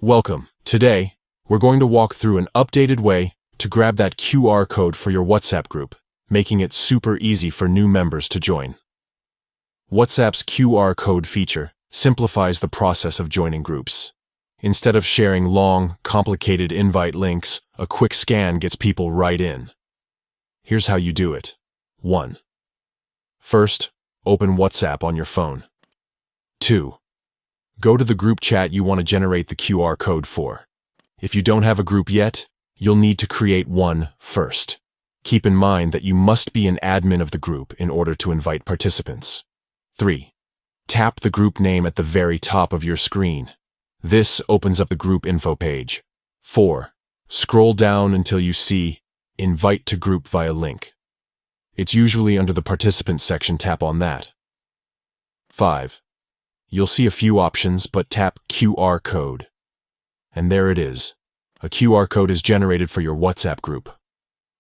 Welcome. Today, we're going to walk through an updated way to grab that QR code for your WhatsApp group, making it super easy for new members to join. WhatsApp's QR code feature simplifies the process of joining groups. Instead of sharing long, complicated invite links, a quick scan gets people right in. Here's how you do it. 1. First, open WhatsApp on your phone. 2. Go to the group chat you want to generate the QR code for. If you don't have a group yet, you'll need to create one first. Keep in mind that you must be an admin of the group in order to invite participants. 3. Tap the group name at the very top of your screen. This opens up the group info page. 4. Scroll down until you see Invite to Group via link. It's usually under the Participants section. Tap on that. 5. You'll see a few options, but tap QR code. And there it is. A QR code is generated for your WhatsApp group.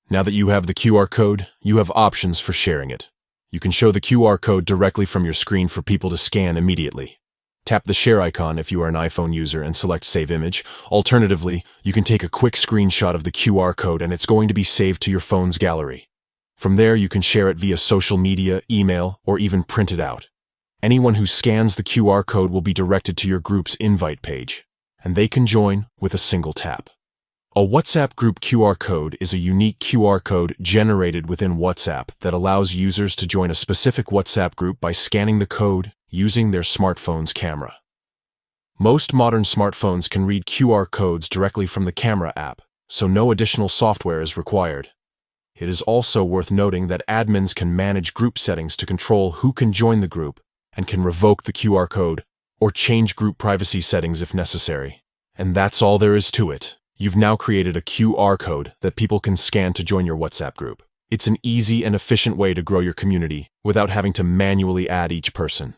Now that you have the QR code, you have options for sharing it. You can show the QR code directly from your screen for people to scan immediately. Tap the share icon if you are an iPhone user and select Save Image. Alternatively, you can take a quick screenshot of the QR code and it's going to be saved to your phone's gallery. From there, you can share it via social media, email, or even print it out. Anyone who scans the QR code will be directed to your group's invite page, and they can join with a single tap. A WhatsApp group QR code is a unique QR code generated within WhatsApp that allows users to join a specific WhatsApp group by scanning the code using their smartphone's camera. Most modern smartphones can read QR codes directly from the camera app, so no additional software is required. It is also worth noting that admins can manage group settings to control who can join the group and can revoke the QR code or change group privacy settings if necessary. And that's all there is to it. You've now created a QR code that people can scan to join your WhatsApp group. It's an easy and efficient way to grow your community without having to manually add each person.